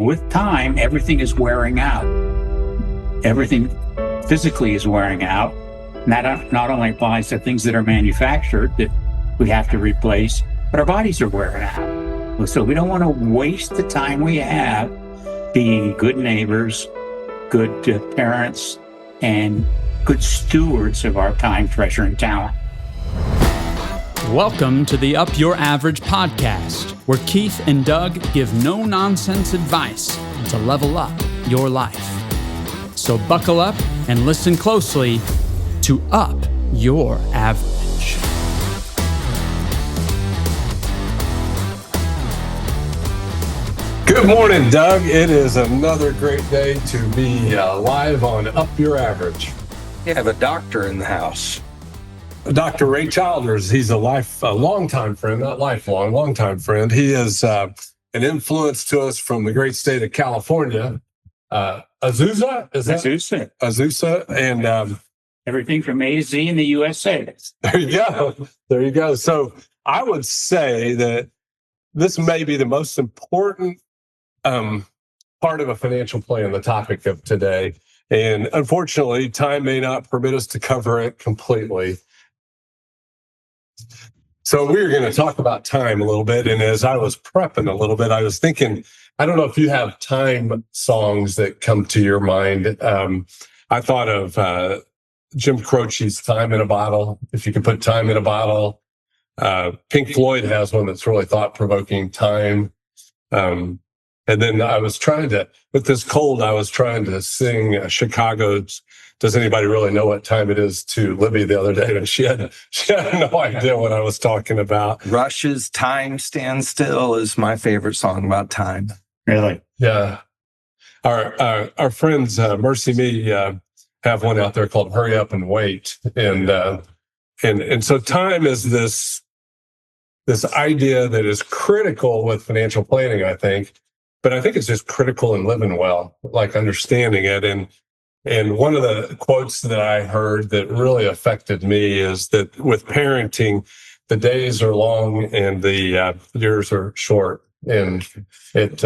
With time, everything is wearing out. Everything physically is wearing out. And that not only applies to things that are manufactured that we have to replace, but our bodies are wearing out. So we don't want to waste the time we have being good neighbors, good parents, and good stewards of our time, treasure, and talent. Welcome to the Up Your Average podcast, where Keith and Doug give no-nonsense advice to level up your life. So buckle up and listen closely to Up Your Average. Good morning, Doug. It is another great day to be live on Up Your Average. You have a doctor in the house. Dr. Ray Childers, he's a longtime friend, not lifelong, longtime friend. He is an influence to us from the great state of California. Azusa? Is that? Azusa. And everything from A to Z in the USA. There you go. There you go. So I would say that this may be the most important part of a financial plan, the topic of today. And unfortunately, time may not permit us to cover it completely. So we're going to talk about time a little bit. And as I was prepping a little bit, I was thinking, I don't know if you have time songs that come to your mind. I thought of Jim Croce's Time in a Bottle. If you could put time in a bottle. Pink Floyd has one that's really thought-provoking, Time. And then I was trying to, with this cold, I was trying to sing Chicago's Does Anybody Really Know What Time It Is to Libby the other day, and she had no idea what I was talking about. Rush's Time Stand Still is my favorite song about time. Really? Yeah. Our friends, Mercy Me, have one out there called Hurry Up and Wait. And so time is this idea that is critical with financial planning, I think. But I think it's just critical in living well, like understanding it. And one of the quotes that I heard that really affected me is that with parenting, the days are long and the years are short. And it's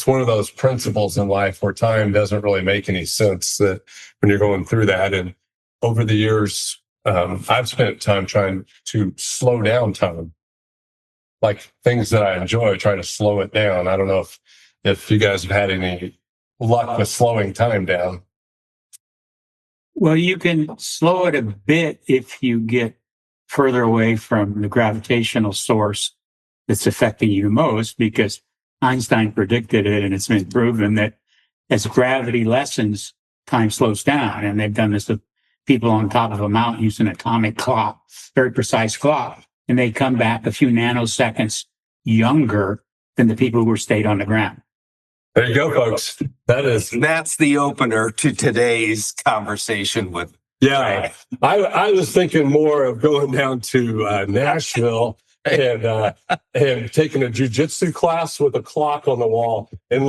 one of those principles in life where time doesn't really make any sense that when you're going through that. And over the years, I've spent time trying to slow down time. Like things that I enjoy, try to slow it down. I don't know if you guys have had any luck with slowing time down. Well, you can slow it a bit if you get further away from the gravitational source that's affecting you most, because Einstein predicted it, and it's been proven that as gravity lessens, time slows down. And they've done this with people on top of a mountain using an atomic clock, very precise clock. And they come back a few nanoseconds younger than the people who stayed on the ground. There you go, folks. That's the opener to today's conversation with. Yeah, I was thinking more of going down to Nashville and taking a jiu-jitsu class with a clock on the wall and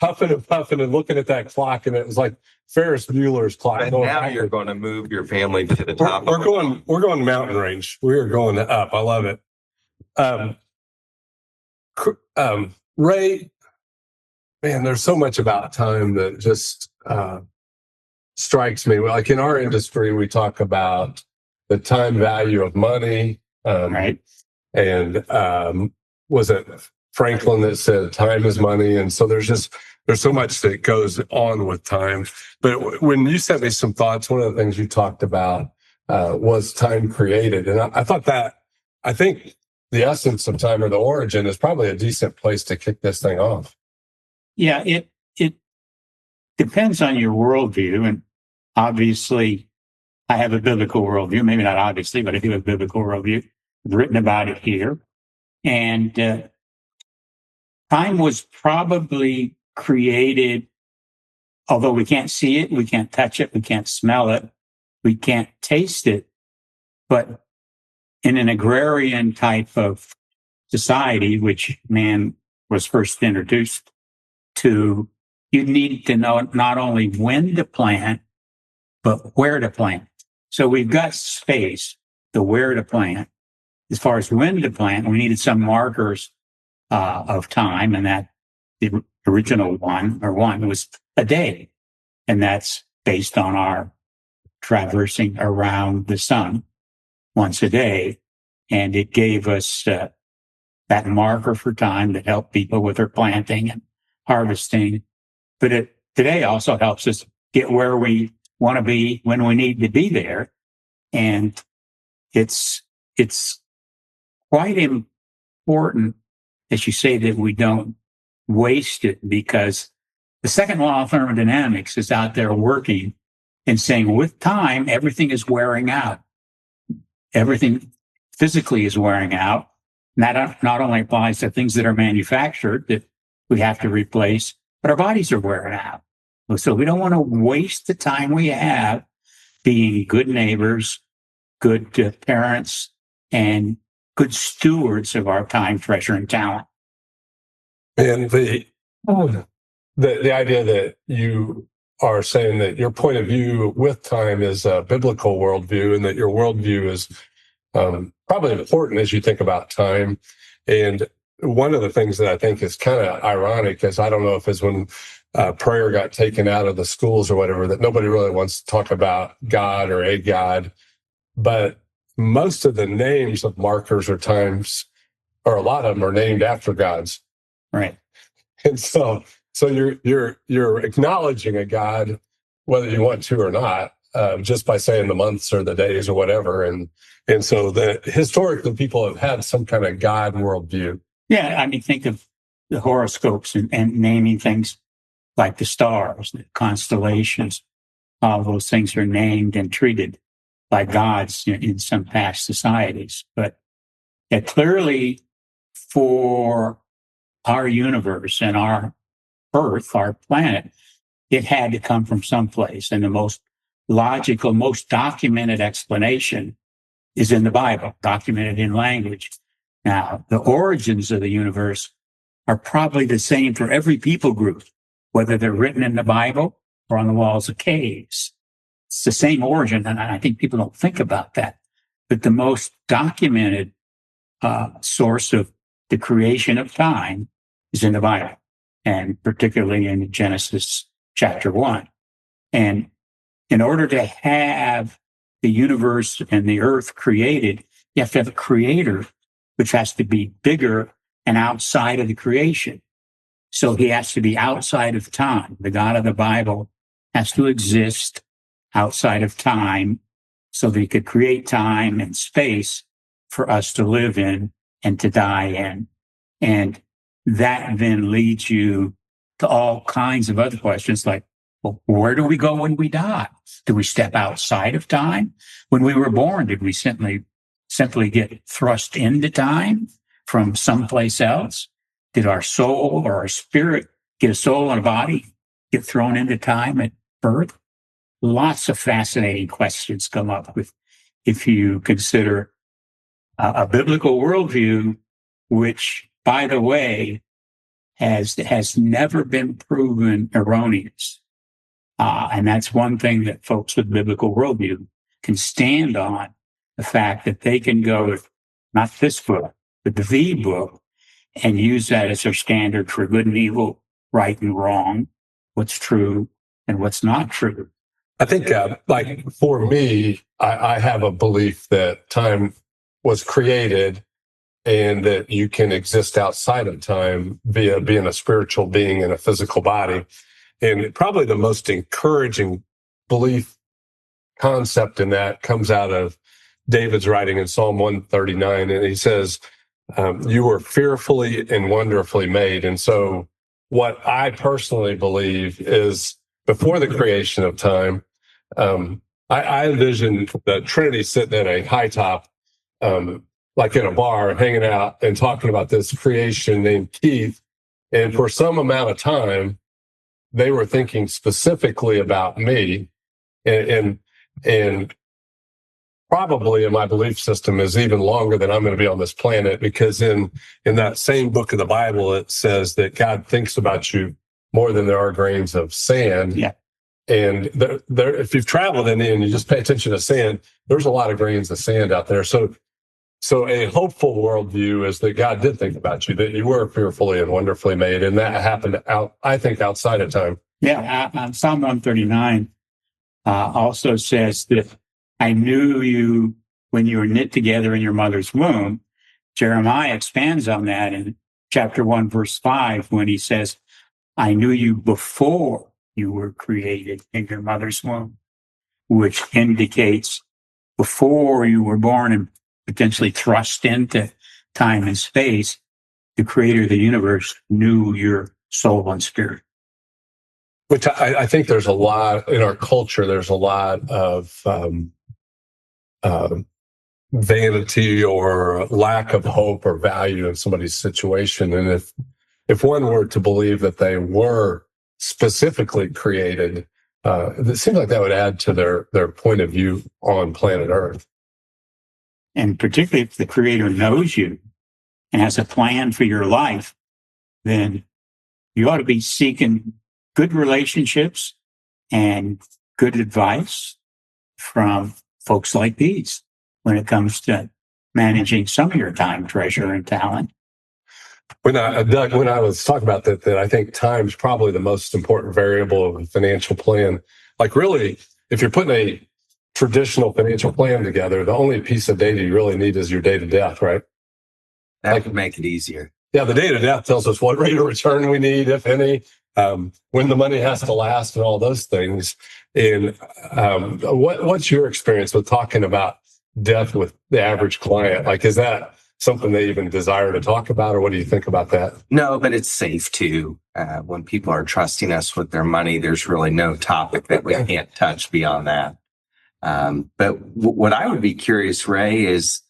huffing and puffing and looking at that clock, and it was like Ferris Bueller's clock. And now you're going to move your family to the top. We're going mountain range. We are going up. I love it. Ray, man, there's so much about time that just strikes me. Like in our industry, we talk about the time value of money. Right. And was it Franklin that said time is money? And so there's so much that goes on with time. But when you sent me some thoughts, one of the things you talked about was time created. And I think the essence of time, or the origin, is probably a decent place to kick this thing off. Yeah, it depends on your worldview. And obviously, I have a biblical worldview. Maybe not obviously, but I do have a biblical worldview. I've written about it here. And time was probably created, although we can't see it, we can't touch it, we can't smell it, we can't taste it. But in an agrarian type of society, which man was first introduced to, you need to know not only when to plant, but where to plant. So we've got space, the where to plant. As far as when to plant, we needed some markers of time, and that original one was a day. And that's based on our traversing around the sun once a day. And it gave us that marker for time that helped people with their planting and harvesting. But it today also helps us get where we want to be when we need to be there. And it's quite important, as you say, that we don't waste it, because the second law of thermodynamics is out there working and saying with time, everything is wearing out. Everything physically is wearing out. And that not only applies to things that are manufactured that we have to replace, but our bodies are wearing out. So we don't want to waste the time we have being good neighbors, good parents, and good stewards of our time, treasure, and talent. And the idea that you are saying that your point of view with time is a biblical worldview, and that your worldview is probably important as you think about time. And one of the things that I think is kind of ironic is, I don't know if it's when prayer got taken out of the schools or whatever, that nobody really wants to talk about God or a God, but most of the names of markers or times, or a lot of them, are named after gods. Right. And so you're acknowledging a God, whether you want to or not, just by saying the months or the days or whatever. And so historically people have had some kind of God worldview. Yeah, I mean, think of the horoscopes and naming things like the stars, the constellations. All those things are named and treated by gods in some past societies. But clearly, for our universe and our Earth, our planet, it had to come from someplace. And the most logical, most documented explanation is in the Bible, documented in language. Now, the origins of the universe are probably the same for every people group, whether they're written in the Bible or on the walls of caves. It's the same origin, and I think people don't think about that. But the most documented source of the creation of time is in the Bible, and particularly in Genesis chapter 1. And in order to have the universe and the earth created, you have to have a creator, which has to be bigger and outside of the creation. So he has to be outside of time. The God of the Bible has to exist outside of time so that he could create time and space for us to live in and to die in. And that then leads you to all kinds of other questions like, well, where do we go when we die? Do we step outside of time? When we were born, did we simply get thrust into time from someplace else? Did our soul or our spirit get a soul and a body, get thrown into time at birth? Lots of fascinating questions come up with if you consider a biblical worldview, which, by the way, has never been proven erroneous. And that's one thing that folks with biblical worldview can stand on, the fact that they can go with not this book, but the book, and use that as their standard for good and evil, right and wrong, what's true and what's not true. I think, like for me, I have a belief that time was created and that you can exist outside of time via being a spiritual being in a physical body. And probably the most encouraging belief concept in that comes out of David's writing in Psalm 139. And he says, you were fearfully and wonderfully made. And so what I personally believe is, before the creation of time, I envision the Trinity sitting at a high top, like in a bar, hanging out and talking about this creation named Keith. And for some amount of time, they were thinking specifically about me, and probably in my belief system is even longer than I'm going to be on this planet, because in that same book of the Bible, it says that God thinks about you more than there are grains of sand. Yeah. And there, if you've traveled in and you just pay attention to sand, there's a lot of grains of sand out there. So So a hopeful worldview is that God did think about you, that you were fearfully and wonderfully made, and that happened I think, outside of time. Yeah, Psalm 139 also says that I knew you when you were knit together in your mother's womb. Jeremiah expands on that in chapter 1, verse 5, when he says, I knew you before you were created in your mother's womb, which indicates before you were born and potentially thrust into time and space, the creator of the universe knew your soul and spirit. Which I think there's a lot in our culture. There's a lot of vanity or lack of hope or value in somebody's situation. And if one were to believe that they were specifically created, it seems like that would add to their point of view on planet Earth. And particularly if the creator knows you and has a plan for your life, then you ought to be seeking good relationships and good advice from folks like these when it comes to managing some of your time, treasure, and talent. Doug, when I was talking about that I think time's probably the most important variable of a financial plan. Like really, if you're putting a traditional financial plan together, the only piece of data you really need is your date of death, right? That would make it easier. Yeah, the date of death tells us what rate of return we need, if any, when the money has to last, and all those things. And what's your experience with talking about death with the average client? Like, is that something they even desire to talk about, or what do you think about that? No, but it's safe too. When people are trusting us with their money, there's really no topic that we can't touch beyond that. But what I would be curious, Ray, is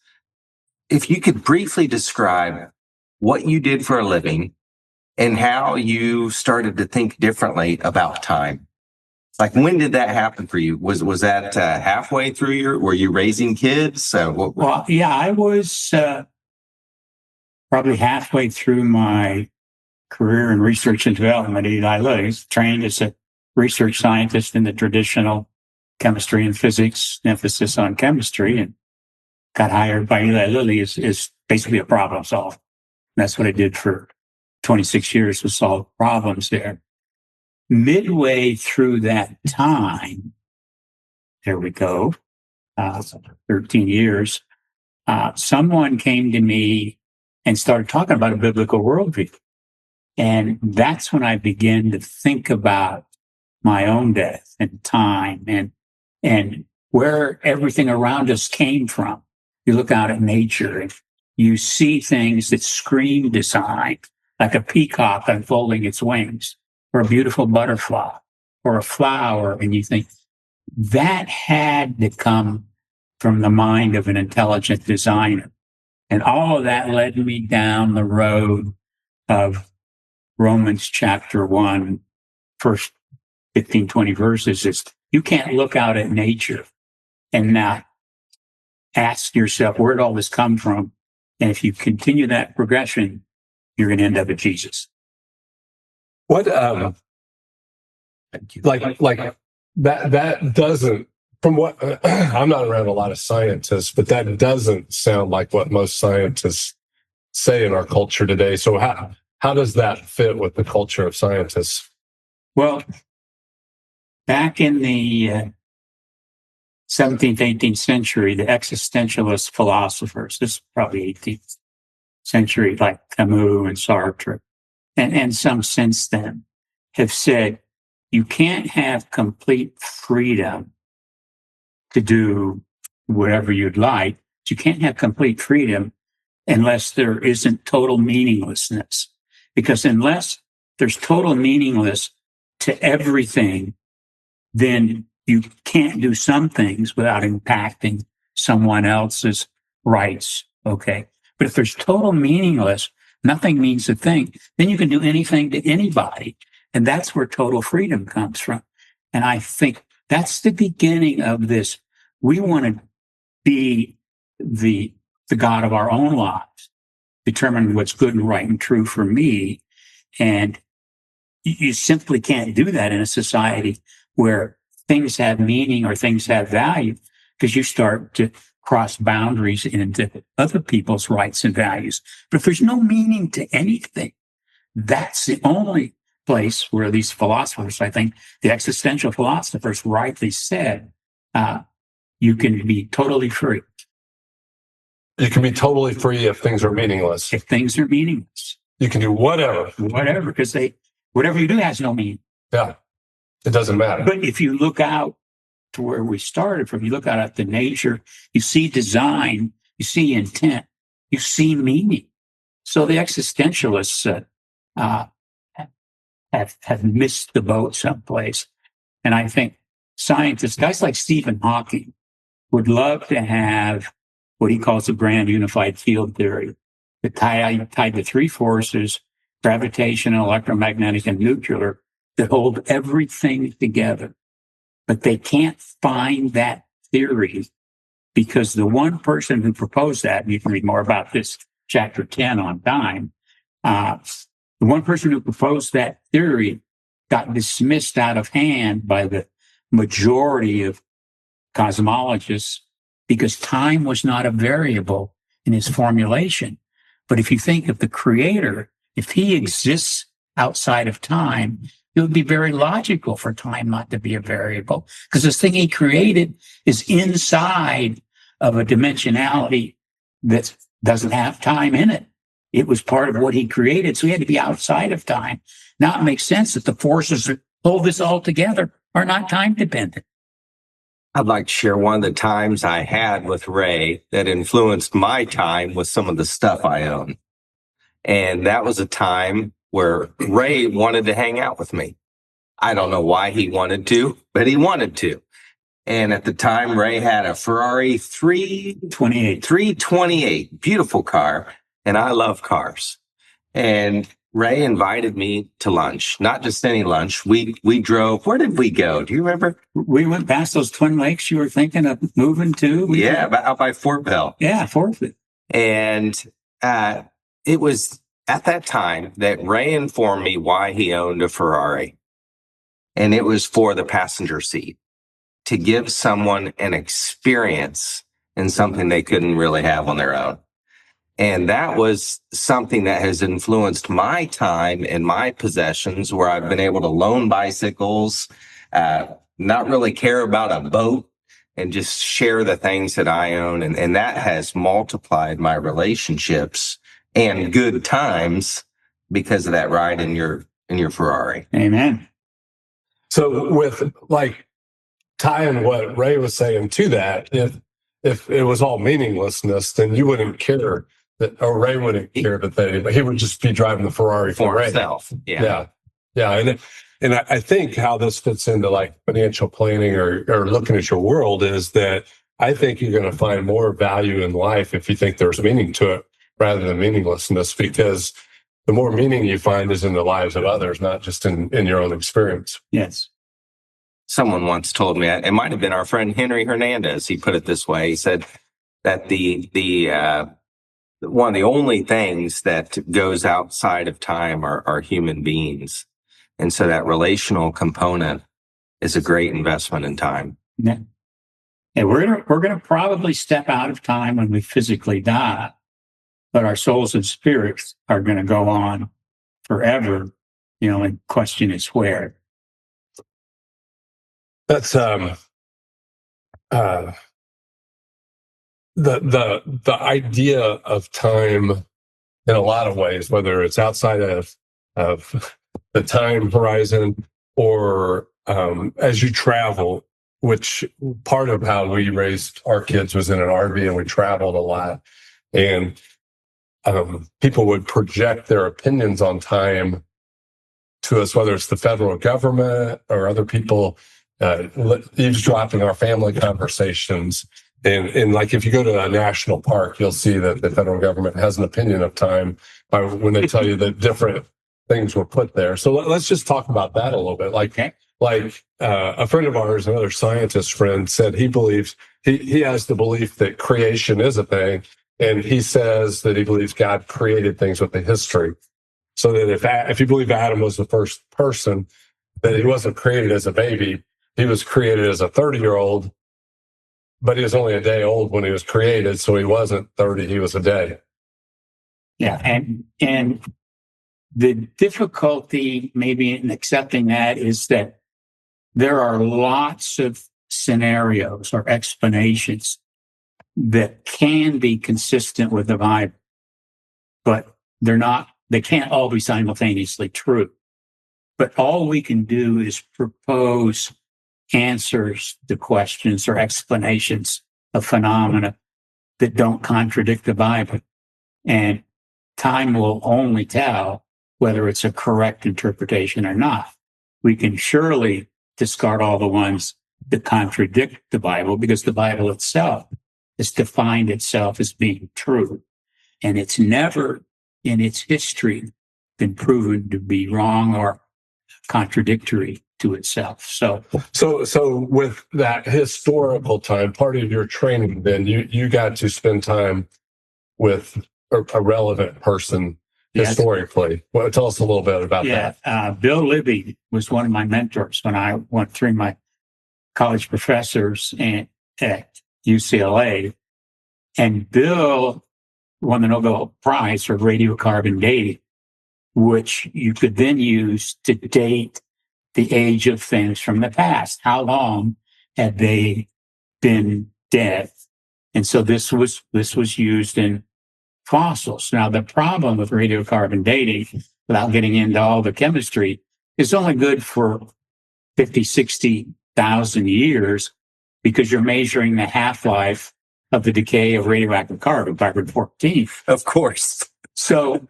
if you could briefly describe what you did for a living and how you started to think differently about time. Like, when did that happen for you? Was that halfway through were you raising kids? Well, yeah, I was probably halfway through my career in research and development at Eli Lilly. I was trained as a research scientist in the traditional chemistry and physics, emphasis on chemistry, and got hired by Eli Lilly is basically a problem solver. And that's what I did for 26 years, was solve problems there. Midway through that time, there we go, 13 years, someone came to me and started talking about a biblical worldview. And that's when I began to think about my own death and time and where everything around us came from. You look out at nature and you see things that scream design, like a peacock unfolding its wings, or a beautiful butterfly, or a flower, and you think that had to come from the mind of an intelligent designer. And all of that led me down the road of Romans chapter 1, first 15, 20 verses. Is you can't look out at nature and not ask yourself, where did all this come from? And if you continue that progression, you're going to end up at Jesus. What, like that doesn't, from what, I'm not around a lot of scientists, but that doesn't sound like what most scientists say in our culture today. So how does that fit with the culture of scientists? Well, back in the 17th, 18th century, the existentialist philosophers, this is probably 18th century, like Camus and Sartre, and some since then, have said you can't have complete freedom to do whatever you'd like. You can't have complete freedom unless there isn't total meaninglessness. Because unless there's total meaningless to everything, then you can't do some things without impacting someone else's rights. Okay. But if there's total meaningless, nothing means a thing, then you can do anything to anybody. And that's where total freedom comes from. And I think that's the beginning of this. We want to be the God of our own lives, determine what's good and right and true for me. And you simply can't do that in a society where things have meaning or things have value, because you start to cross boundaries into other people's rights and values. But if there's no meaning to anything, that's the only place where these philosophers, I think the existential philosophers rightly said, you can be totally free. You can be totally free if things are meaningless. If things are meaningless. You can do whatever. Whatever, because whatever you do has no meaning. Yeah. It doesn't matter. But if you look out to where we started from, you look out at the nature, you see design, you see intent, you see meaning. So the existentialists have missed the boat someplace. And I think scientists, guys like Stephen Hawking, would love to have what he calls the grand unified field theory, that tied the three forces, gravitational, electromagnetic, and nuclear, that hold everything together. But they can't find that theory because the one person who proposed that, and you can read more about this, chapter 10 on time, the one person who proposed that theory got dismissed out of hand by the majority of cosmologists because time was not a variable in his formulation. But if you think of the creator, if he exists outside of time, it would be very logical for time not to be a variable, because this thing he created is inside of a dimensionality that doesn't have time in it. It was part of what he created, so he had to be outside of time. Now it makes sense that the forces that hold this all together are not time dependent. I'd like to share one of the times I had with Ray that influenced my time with some of the stuff I own. And that was a time where Ray wanted to hang out with me. I don't know why he wanted to, but he wanted to. And at the time, Ray had a Ferrari 328, beautiful car. And I love cars. And Ray invited me to lunch, not just any lunch. We drove. Where did we go? Do you remember? We went past those Twin Lakes you were thinking of moving to. Out by Fort Bell. Yeah, Fort Bell. And it was at that time that Ray informed me why he owned a Ferrari. And it was for the passenger seat, to give someone an experience in something they couldn't really have on their own. And that was something that has influenced my time and my possessions, where I've been able to loan bicycles, not really care about a boat, and just share the things that I own. And that has multiplied my relationships and good times because of that ride in your Ferrari. Amen. So with like tying what Ray was saying to that, if it was all meaninglessness, then you wouldn't care that, or Ray wouldn't care that he would just be driving the Ferrari For Ray. himself. Yeah. And I think how this fits into like financial planning or looking at your world is that I think you're going to find more value in life if you think there's meaning to it rather than meaninglessness, because the more meaning you find is in the lives of others, not just in your own experience. Yes. Someone once told me, it might have been our friend Henry Hernandez. He put it this way. He said that the one of the only things that goes outside of time are human beings. And so that relational component is a great investment in time. Yeah. And we're gonna probably step out of time when we physically die, but our souls and spirits are going to go on forever. And question is where. That's the idea of time in a lot of ways, whether it's outside of the time horizon or as you travel, which part of how we raised our kids was in an RV and we traveled a lot. And people would project their opinions on time to us, whether it's the federal government or other people eavesdropping our family conversations. And like if you go to a national park, you'll see that the federal government has an opinion of time when they tell you that different things were put there. So let's just talk about that a little bit. A friend of ours, another scientist friend, said he believes he has the belief that creation is a thing. And he says that he believes God created things with a history. So that if you believe Adam was the first person, that he wasn't created as a baby, he was created as a 30-year-old but he was only a day old when he was created. So he wasn't 30, he was a day. Yeah. And the difficulty maybe in accepting that is that there are lots of scenarios or explanations that can be consistent with the Bible, but they can't all be simultaneously true. But all we can do is propose answers to questions or explanations of phenomena that don't contradict the Bible. And time will only tell whether it's a correct interpretation or not. We can surely discard all the ones that contradict the Bible, because the Bible itself has defined itself as being true. And it's never in its history been proven to be wrong or contradictory to itself. So with that historical time, part of your training, then you got to spend time with a relevant person historically. Well, tell us a little bit about that. Bill Libby was one of my mentors when I went through my college professors at UCLA. And Bill won the Nobel Prize for radiocarbon dating, which you could then use to date the age of things from the past. How long had they been dead? And so this was used in fossils. Now, the problem with radiocarbon dating, without getting into all the chemistry, is only good for 50, 60,000 years, because you're measuring the half-life of the decay of radioactive carbon-14. Of course. So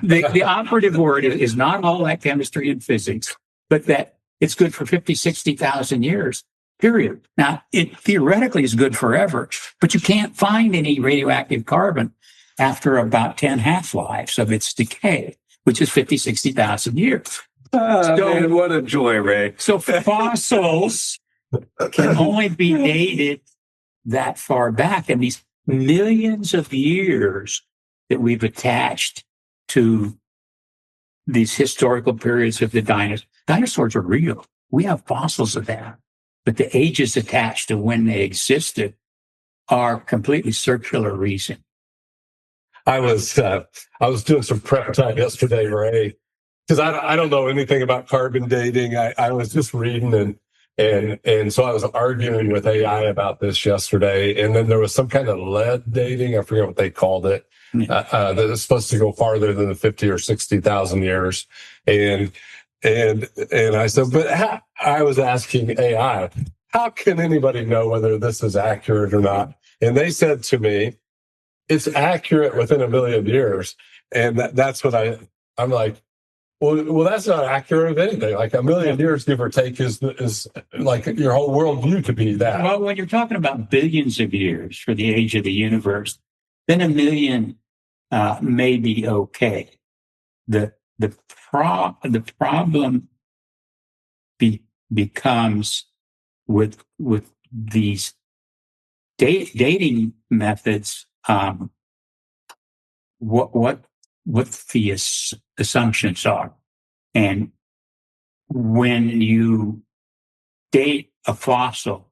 the operative word is not all that chemistry and physics, but that it's good for 50, 60,000 years, period. Now, it theoretically is good forever, but you can't find any radioactive carbon after about 10 half-lives of its decay, which is 50, 60,000 years. Man, what a joy, Ray. So fossils can only be dated that far back. And these millions of years that we've attached to these historical periods of the dinosaurs. Dinosaurs are real. We have fossils of that. But the ages attached to when they existed are completely circular reason. I was doing some prep time yesterday, Ray, because I don't know anything about carbon dating. I was just reading and so I was arguing with AI about this yesterday. And then there was some kind of lead dating. I forget what they called it. That is supposed to go farther than the 50 or 60,000 years. And I said, but I was asking AI, how can anybody know whether this is accurate or not? And they said to me, it's accurate within a million years. And that's what I'm like, well, that's not accurate of anything. Like a million years, give or take, is like your whole worldview to be that. Well, when you're talking about billions of years for the age of the universe, then a million may be okay. The problem becomes with these dating methods. What the assumptions are, and when you date a fossil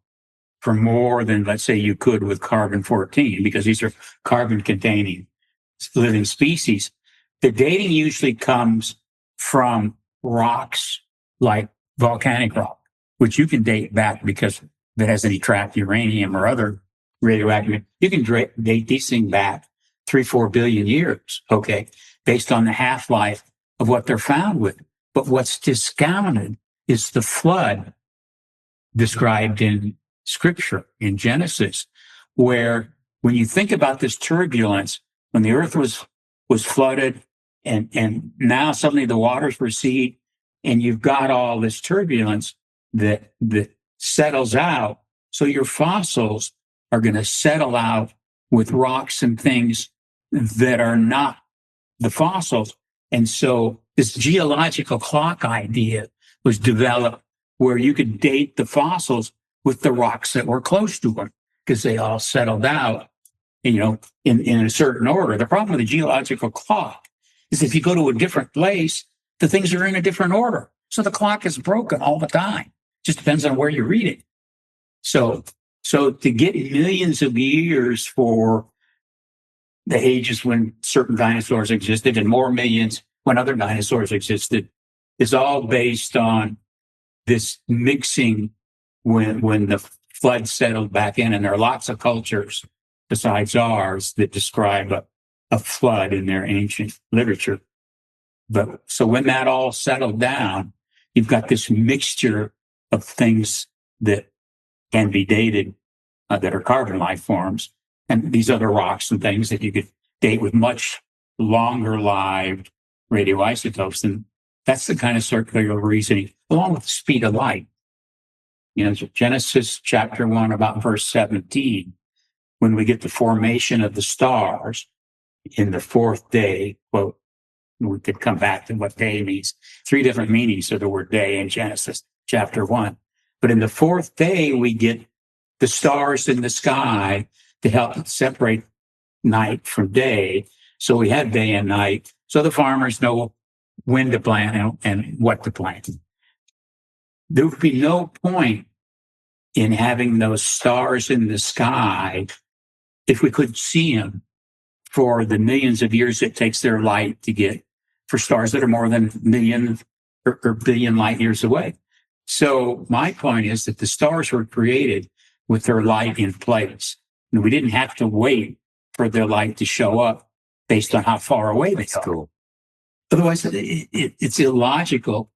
for more than, let's say, you could with carbon-14, because these are carbon-containing living species, the dating usually comes from rocks like volcanic rock, which you can date back because if it has any trapped uranium or other radioactive, you can date these things back 3-4 billion years, okay, based on the half-life of what they're found with. But what's discounted is the flood described in Scripture, in Genesis, where when you think about this turbulence, when the earth was flooded and now suddenly the waters recede and you've got all this turbulence that settles out. So your fossils are going to settle out with rocks and things that are not the fossils. And so this geological clock idea was developed where you could date the fossils with the rocks that were close to them because they all settled out, in a certain order. The problem with the geological clock is if you go to a different place, the things are in a different order. So the clock is broken all the time. Just depends on where you read it. So So to get millions of years for the ages when certain dinosaurs existed and more millions when other dinosaurs existed is all based on this mixing when the flood settled back in. And there are lots of cultures besides ours that describe a flood in their ancient literature. But so when that all settled down, you've got this mixture of things that can be dated that are carbon life forms, and these other rocks and things that you could date with much longer lived radioisotopes. And that's the kind of circular reasoning, along with the speed of light. You know, Genesis chapter 1, about verse 17, when we get the formation of the stars in the fourth day, quote, we could come back to what day means. 3 different meanings of the word day in Genesis chapter 1. But in the fourth day, we get the stars in the sky to help separate night from day. So we have day and night. So the farmers know when to plant and what to plant. There would be no point in having those stars in the sky if we could see them for the millions of years it takes their light to get for stars that are more than a million or billion light years away. So my point is that the stars were created with their light in place. And we didn't have to wait for their light to show up based on how far away they are. Cool. Otherwise, it's illogical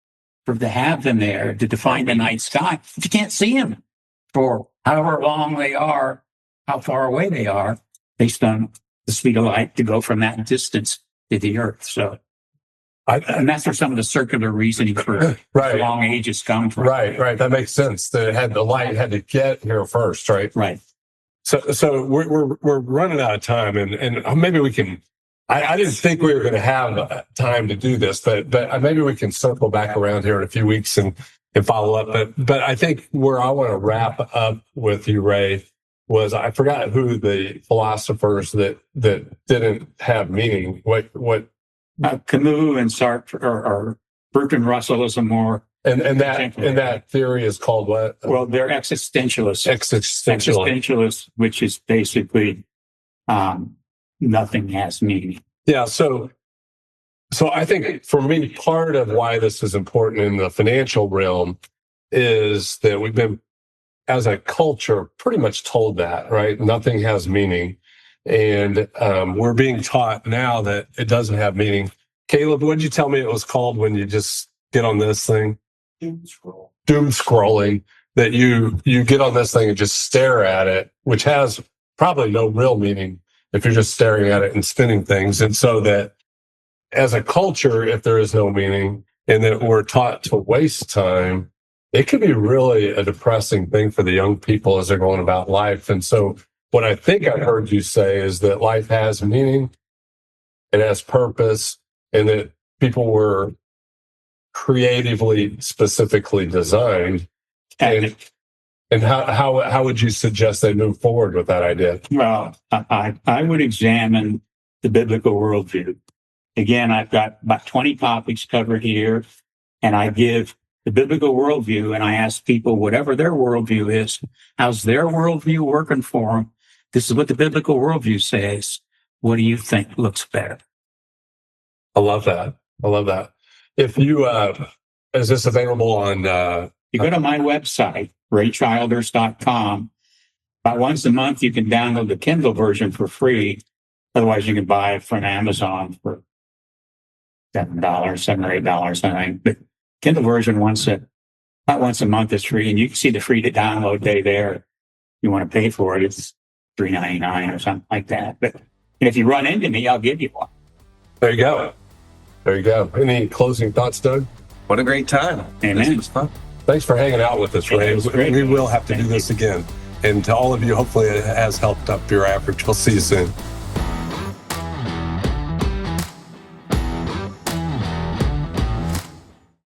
for to have them there to define the night sky if you can't see them for however long they are, how far away they are, based on the speed of light to go from that distance to the Earth. So, and that's where some of the circular reasoning for Right. long ages come from. Right. That makes sense. The light had to get here first, right? Right. So we're running out of time, and maybe we can. I didn't think we were going to have time to do this, but maybe we can circle back around here in a few weeks and follow up. But I think where I want to wrap up with you, Ray, was I forgot who the philosophers that didn't have meaning. What Camus and Sartre or Bertrand Russell is a more and that theory is called what? Well, they're existentialists. Existential. Existentialists, which is basically nothing has meaning. Yeah. So I think for me, part of why this is important in the financial realm is that we've been, as a culture, pretty much told that, right? Nothing has meaning. And we're being taught now that it doesn't have meaning. Caleb, what did you tell me it was called when you just get on this thing? Doom scrolling, that you get on this thing and just stare at it, which has probably no real meaning if you're just staring at it and spinning things. And so that as a culture, if there is no meaning and that we're taught to waste time, it can be really a depressing thing for the young people as they're going about life. And so what I think I heard you say is that life has meaning, it has purpose, and that people were creatively, specifically designed. And how would you suggest they move forward with that idea? Well, I would examine the biblical worldview. Again, I've got about 20 topics covered here, and I give the biblical worldview, and I ask people, whatever their worldview is, how's their worldview working for them? This is what the biblical worldview says. What do you think looks better? I love that. If you, is this available on? You go to my website, raychilders.com. About once a month, you can download the Kindle version for free. Otherwise, you can buy it from Amazon for $7 or $8, something. But Kindle version not once a month is free, and you can see the free to download day there. If you want to pay for it, it's $3.99 or something like that. But if you run into me, I'll give you one. There you go. Any closing thoughts, Doug? What a great time. Amen. This was fun. Thanks for hanging out with us, Ray. We will have to do this again. And to all of you, hopefully it has helped up your average. We'll see you soon.